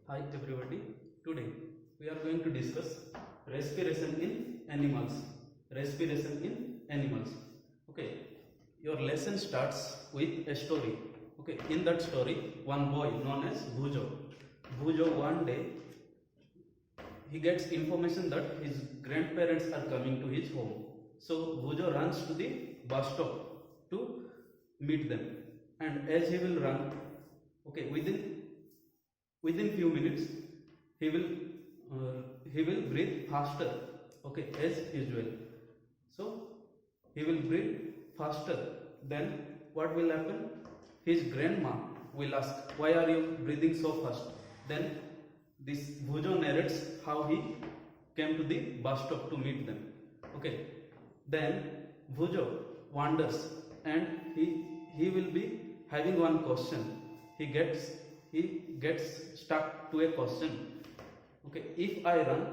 Hi everybody, today we are going to discuss respiration in animals. Respiration in animals. Okay, your lesson starts with a story. Okay, in that story, one boy known as Bhujo one day he gets information that his grandparents are coming to his home. So Bhujo runs to the bus stop to meet them, and as he will run, okay, within few minutes he will breathe faster, okay, as usual. So he will breathe faster. Then what will happen? His grandma will ask, why are you breathing so fast? Then this Bhujo narrates how he came to the bus stop to meet them. Okay, then Bhujo wonders, and he will be having one question. He gets stuck to a question. Okay, if I run,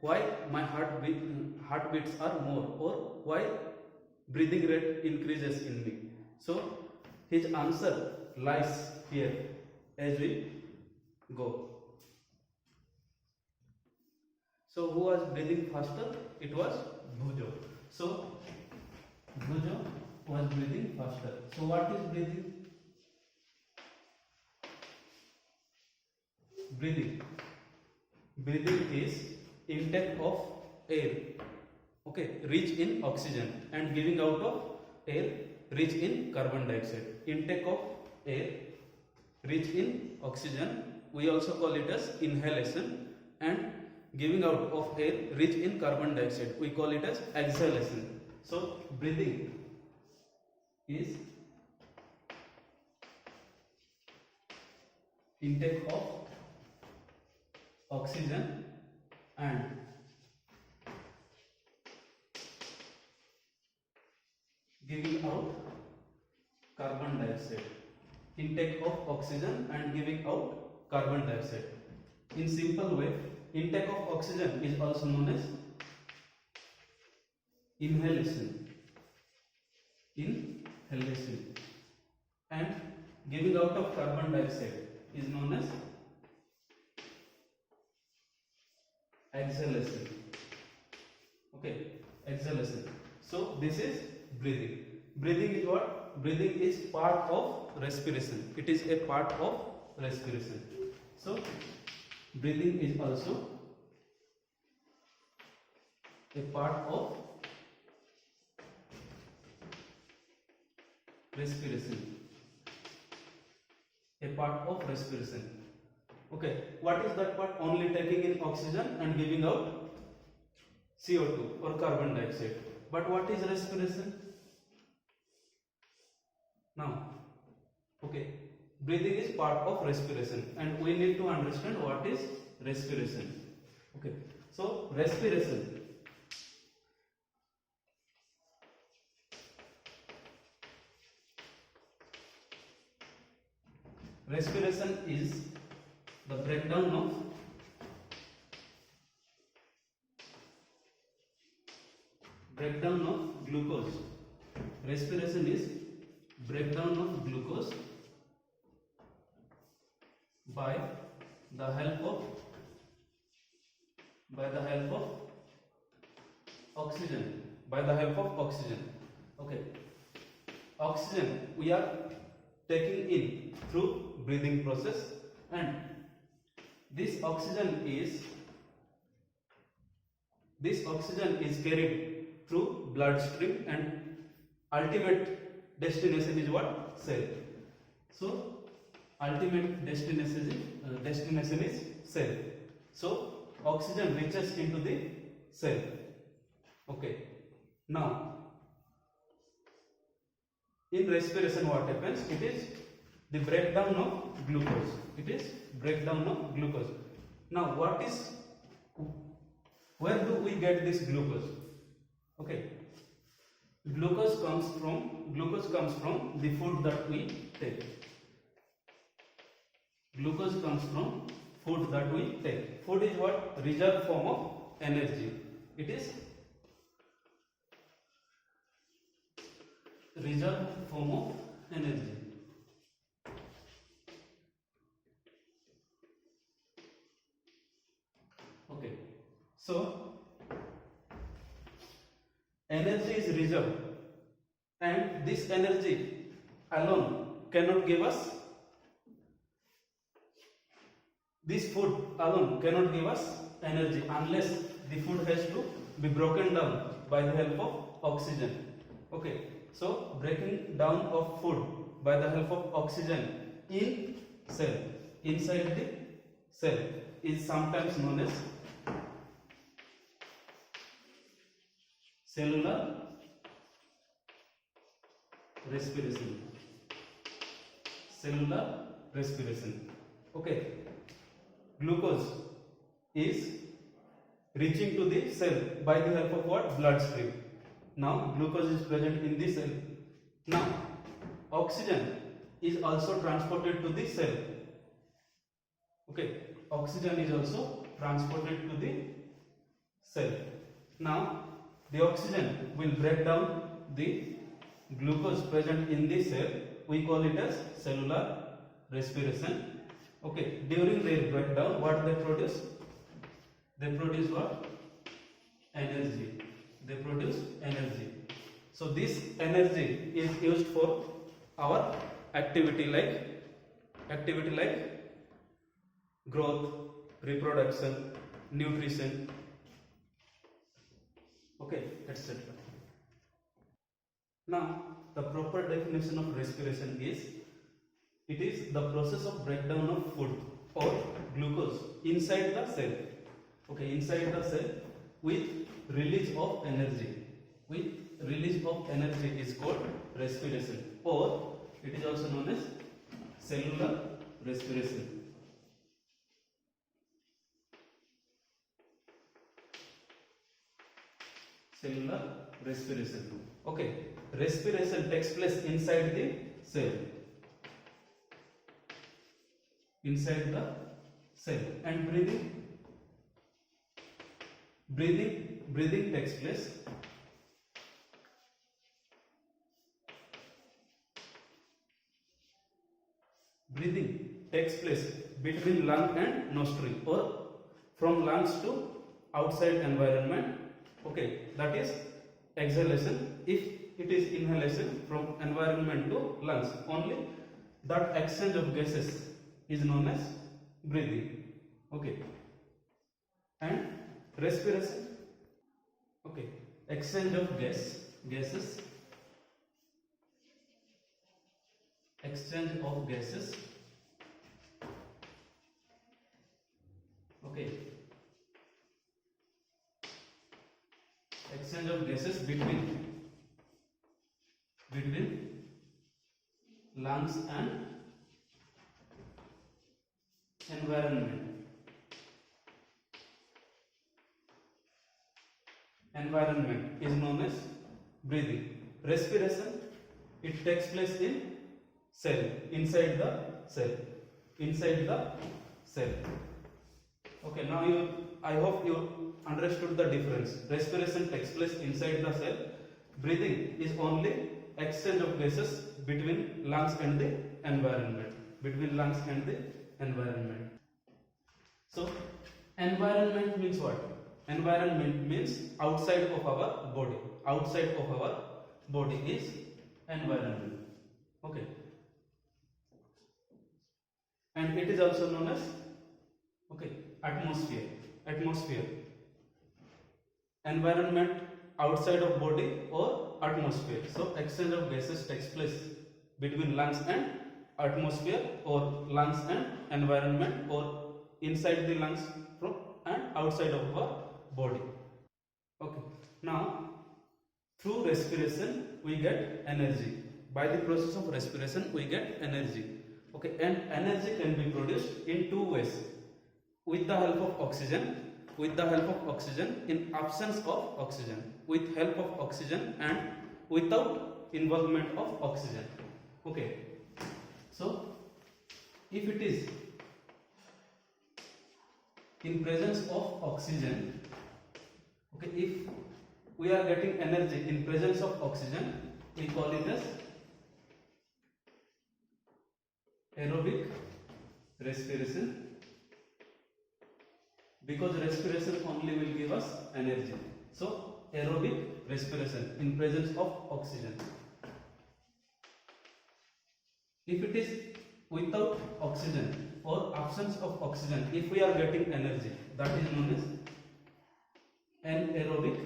why my heartbeats are more, or why breathing rate increases in me? So his answer lies here as we go. So who was breathing faster? It was Bhujo. So Bhujo was breathing faster. So what is breathing? Breathing is intake of air, okay, rich in oxygen, and giving out of air rich in carbon dioxide. Intake of air rich in oxygen, we also call it as inhalation, and giving out of air rich in carbon dioxide, we call it as exhalation. So breathing is intake of oxygen and giving out carbon dioxide. Intake of oxygen and giving out carbon dioxide. In simple way, intake of oxygen is also known as inhalation. And giving out of carbon dioxide is known as exhalation. Okay, exhalation. So this is breathing. Breathing is what? Breathing is part of respiration. It is a part of respiration. So breathing is also a part of respiration. A part of respiration. Okay, what is that part? Only taking in oxygen and giving out CO2 or carbon dioxide. But what is respiration? Now, okay, breathing is part of respiration, and we need to understand what is respiration. Okay, so respiration. Respiration is the breakdown of glucose. Respiration is breakdown of glucose by the help of oxygen. Okay, oxygen we are taking in through breathing process, and this oxygen is carried through bloodstream, and ultimate destination is what? Cell. So ultimate destination is cell. So oxygen reaches into the cell. Okay, now in respiration what happens? It is the breakdown of glucose. Now where do we get this glucose? Okay, glucose comes from the food that we take. Food is what? Reserve form of energy. It is reserve form of energy. So energy is reserved, and this energy alone cannot give us, this food alone cannot give us energy unless the food has to be broken down by the help of oxygen. Okay, so breaking down of food by the help of oxygen in cell, inside the cell, is sometimes known as cellular respiration. Cellular respiration. Okay, glucose is reaching to the cell by the help of what? Bloodstream. Now glucose is present in the cell. Now oxygen is also transported to the cell. Okay, oxygen is also transported to the cell. Now the oxygen will break down the glucose present in the cell. We call it as cellular respiration. Okay, during their breakdown, what they produce? They produce what? Energy. They produce energy. So this energy is used for our activity like growth, reproduction, nutrition, okay, etc. Now the proper definition of respiration is, it is the process of breakdown of food or glucose inside the cell. Okay, inside the cell with release of energy. With release of energy is called respiration, or it is also known as cellular respiration. Cellular respiration. Okay, respiration takes place inside the cell. Inside the cell, and breathing takes place between lung and nostril, or from lungs to outside environment. Okay, that is exhalation. If it is inhalation from environment to lungs, only that exchange of gases is known as breathing. Okay, and respiration. Okay, exchange of gases, exchange of gases. Okay, exchange of gases between lungs and environment. Environment is known as breathing. Respiration, it takes place in cell, inside the cell. Okay, now I hope you understood the difference. Respiration takes place inside the cell. Breathing is only exchange of gases between lungs and the environment. So environment means what? Environment means outside of our body. Outside of our body is environment. Okay, and it is also known as, okay, atmosphere. Environment outside of body or atmosphere. So exchange of gases takes place between lungs and atmosphere, or lungs and environment, or inside the lungs from and outside of our body. Okay, now through respiration we get energy. By the process of respiration we get energy. Okay, and energy can be produced in two ways: with the help of oxygen, in absence of oxygen, with help of oxygen, and without involvement of oxygen. Okay, so if it is in presence of oxygen, okay, if we are getting energy in presence of oxygen, we call it as aerobic respiration. because respiration only will give us energy. So aerobic respiration in presence of oxygen. If it is without oxygen or absence of oxygen, if we are getting energy, that is known as anaerobic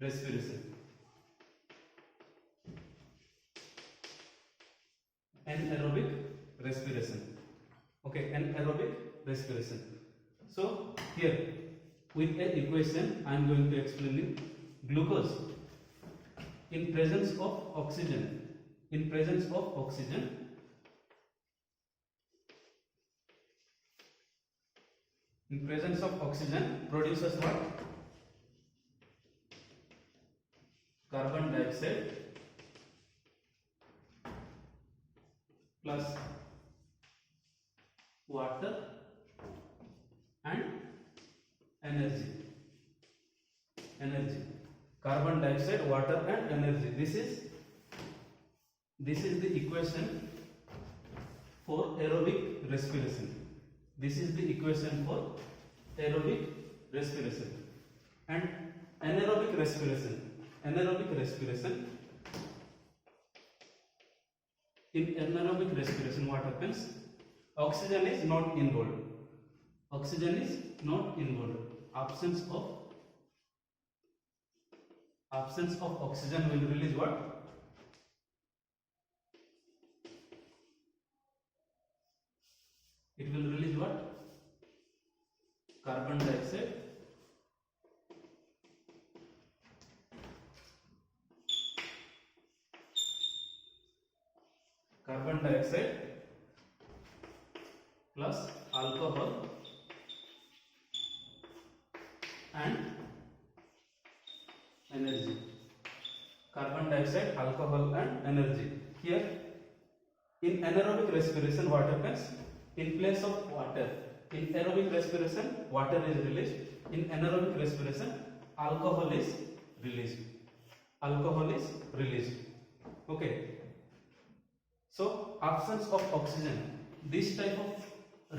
respiration. Anaerobic respiration. Okay, anaerobic respiration. So here with an equation I am going to explain you. Glucose in presence of oxygen, in presence of oxygen, in presence of oxygen produces what? Carbon dioxide plus water and energy. Carbon dioxide, water and energy. This is the equation for aerobic respiration. This is the equation for aerobic respiration. And anaerobic respiration. Anaerobic respiration. In anaerobic respiration, what happens? Oxygen is not involved. Oxygen is not involved. Absence of oxygen will release what? It will release what? Carbon dioxide. Carbon dioxide plus alcohol and energy. Carbon dioxide, alcohol and energy. Here in anaerobic respiration, what happens? In place of water, in aerobic respiration water is released. In anaerobic respiration alcohol is released. Okay. So absence of oxygen. This type of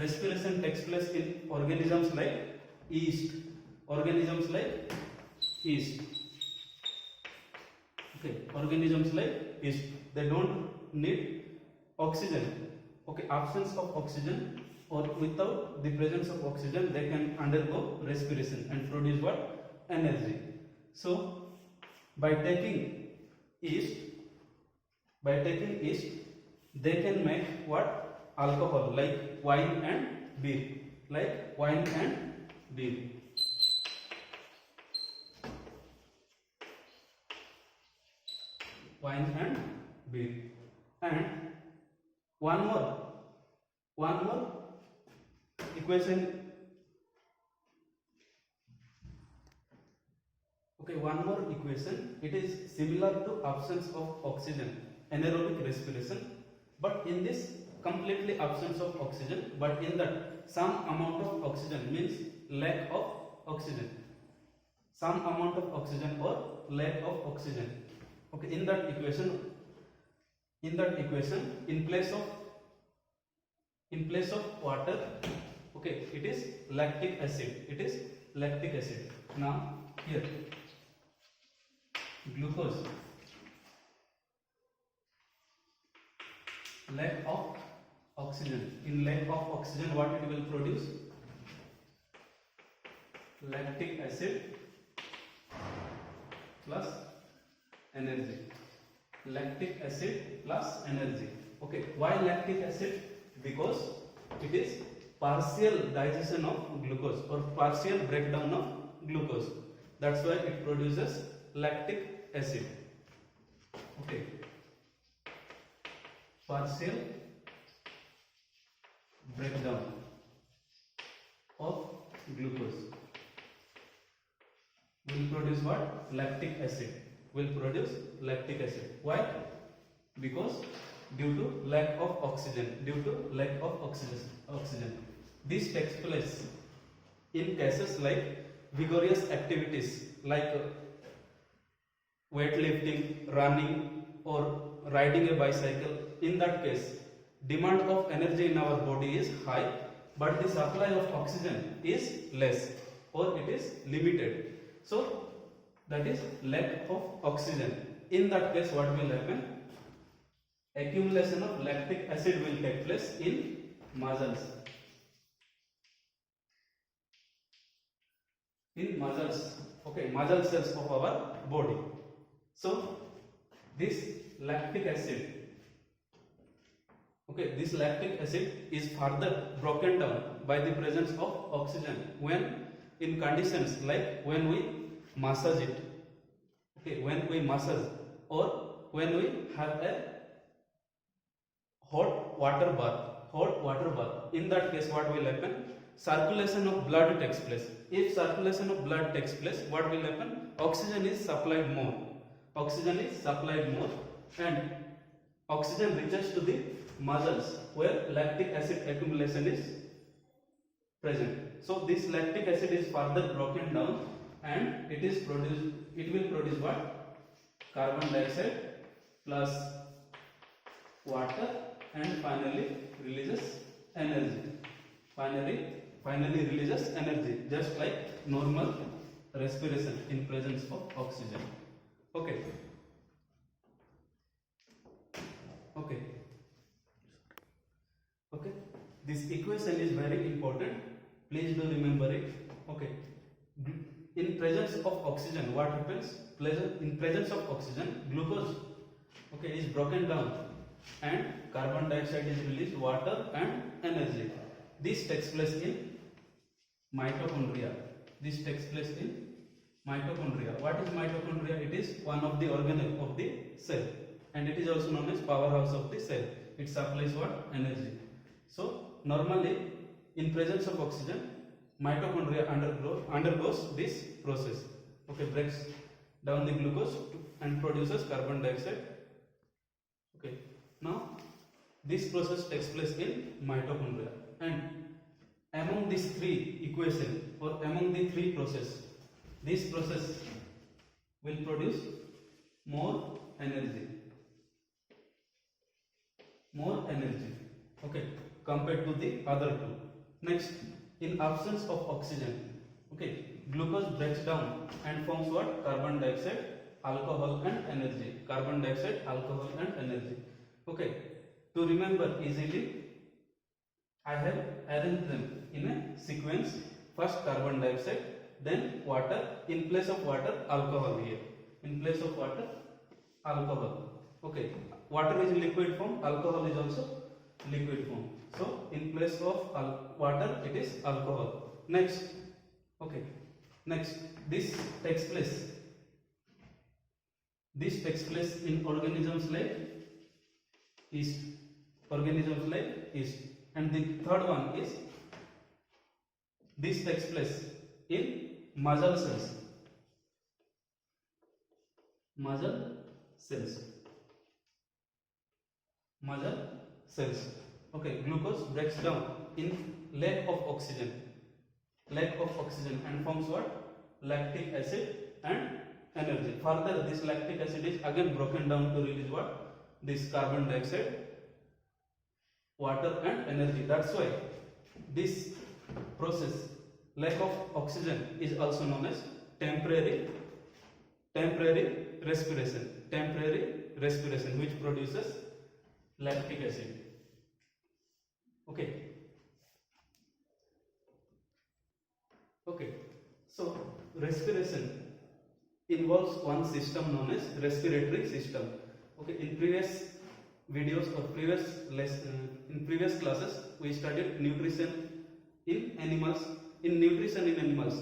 respiration takes place in organisms like yeast. Organisms like yeast. Okay, organisms like yeast. They don't need oxygen. Okay, absence of oxygen or without the presence of oxygen, they can undergo respiration and produce what? Energy. So by taking yeast, they can make what? Alcohol, like wine and beer. And one more equation. Okay, one more equation. It is similar to absence of oxygen, anaerobic respiration, but in this completely absence of oxygen, but in that some amount of oxygen means lack of oxygen. Some amount of oxygen or lack of oxygen. Okay, in that equation, in place of water, okay, it is lactic acid. Now here glucose, lack of oxygen. In lack of oxygen, what it will produce? Lactic acid plus energy. Okay, why lactic acid? Because it is partial digestion of glucose or partial breakdown of glucose. That's why it produces lactic acid. Okay, partial breakdown of glucose will produce what? Lactic acid. Why? Because due to lack of oxygen. This takes place in cases like vigorous activities like weightlifting, running or riding a bicycle. In that case, demand of energy in our body is high but the supply of oxygen is less or it is limited. So that is lack of oxygen. In that case, what will happen? Accumulation of lactic acid will take place in muscles. In muscles, okay, muscle cells of our body. So this lactic acid, okay, this lactic acid is further broken down by the presence of oxygen when in conditions like when we massage it, okay, when we massage or when we have a hot water bath. In that case, what will happen? Circulation of blood takes place. If circulation of blood takes place, what will happen? Oxygen is supplied more. Oxygen is supplied more, and oxygen reaches to the muscles where lactic acid accumulation is present. So this lactic acid is further broken down, and it will produce what? Carbon dioxide plus water, and finally releases energy. Finally releases energy, just like normal respiration in presence of oxygen. Okay. This equation is very important. Please do remember it. Okay. In presence of oxygen, what happens? In presence of oxygen, glucose, okay, is broken down, and carbon dioxide is released, water and energy. This takes place in mitochondria. What is mitochondria? It is one of the organelle of the cell, and it is also known as powerhouse of the cell. It supplies what? Energy. So normally in presence of oxygen, mitochondria undergoes this process. Okay, breaks down the glucose and produces carbon dioxide. Okay, now this process takes place in mitochondria, and among these three equations or among the three processes, this process will produce more energy, okay, compared to the other two. Next, in absence of oxygen, okay, glucose breaks down and forms what? Carbon dioxide, alcohol and energy. Carbon dioxide, alcohol and energy. Okay, to remember easily, I have arranged them in a sequence. First carbon dioxide, then water. In place of water, alcohol here. In place of water, alcohol. Okay, water is liquid form, alcohol is also liquid form. So in place of water, it is alcohol. Next, okay, next this takes place. This takes place in organisms like yeast. And the third one is this takes place in muscle cells. Okay, glucose breaks down in lack of oxygen and forms what? Lactic acid and energy. Further, this lactic acid is again broken down to release what? This carbon dioxide, water and energy. That's why this process, lack of oxygen, is also known as temporary respiration, which produces lactic acid. Okay, so respiration involves one system known as respiratory system. Okay, in previous videos or in previous classes, we studied nutrition in animals. In nutrition in animals,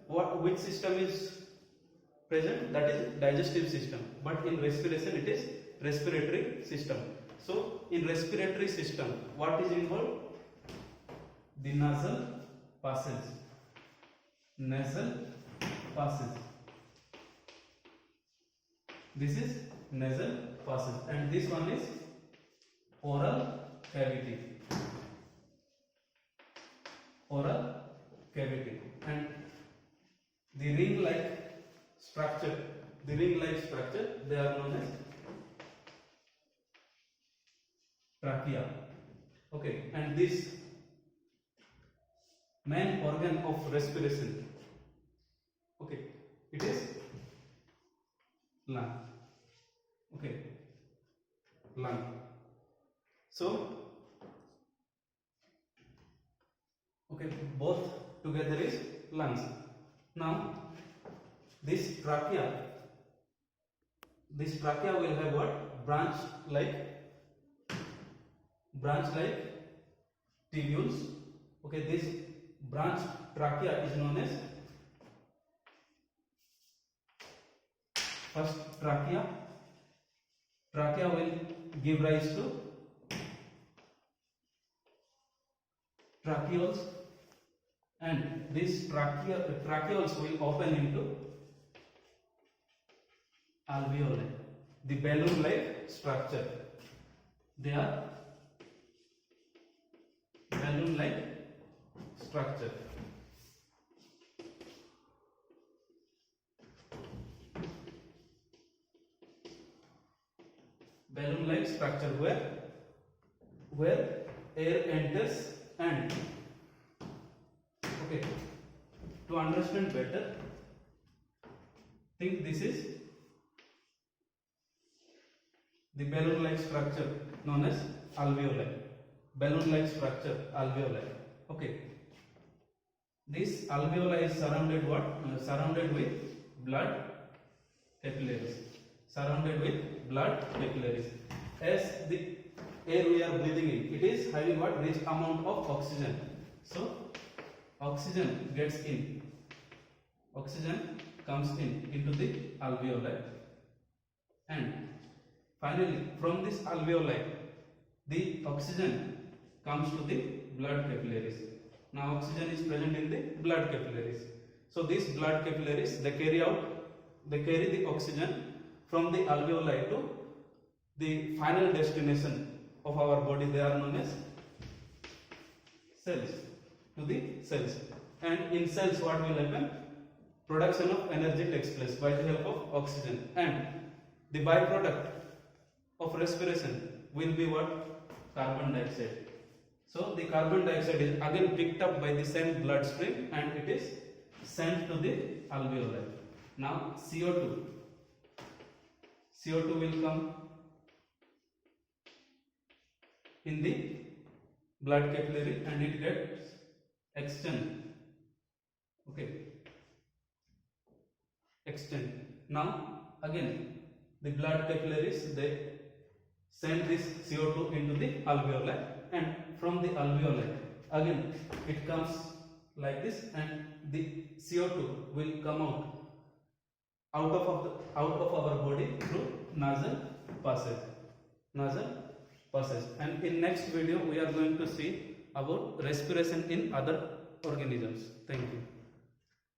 which system is present? That is digestive system. But in respiration, it is respiratory system. So in respiratory system, what is involved? The nasal passage. This is nasal passage, and this one is oral cavity. And the ring-like structure, they are known as trachea. Okay, and this main organ of respiration. Okay, it is lung. Okay, lung. So, okay, both together is lungs. Now, this trachea will have what? Branch like tubules. Okay, this branch trachea is known as first trachea. Trachea will give rise to tracheoles, and these tracheoles will open into alveoli, the balloon-like structure. They are balloon-like structure. Balloon-like structure where air enters, and okay, to understand better, think this is the balloon-like structure known as alveoli. Balloon-like structure, alveoli. Okay, this alveoli is surrounded with blood capillaries. Surrounded with blood capillaries. As the air we are breathing in, it is having what? Rich amount of oxygen. So oxygen gets in. Oxygen comes into the alveoli, and finally from this alveoli, the oxygen comes to the blood capillaries. Now oxygen is present in the blood capillaries. So these blood capillaries, they carry the oxygen from the alveoli to the final destination of our body. They are known as cells, to the cells. And in cells, what will happen? Production of energy takes place by the help of oxygen, and the byproduct of respiration will be what? Carbon dioxide. So the carbon dioxide is again picked up by the same bloodstream, and it is sent to the alveoli. Now CO2 will come in the blood capillary, and it gets extend. Okay, extend. Now again the blood capillaries, they send this CO2 into the alveoli, and from the alveoli again it comes like this, and the CO2 will come out of our body through nasal passage. And in next video we are going to see about respiration in other organisms. Thank you.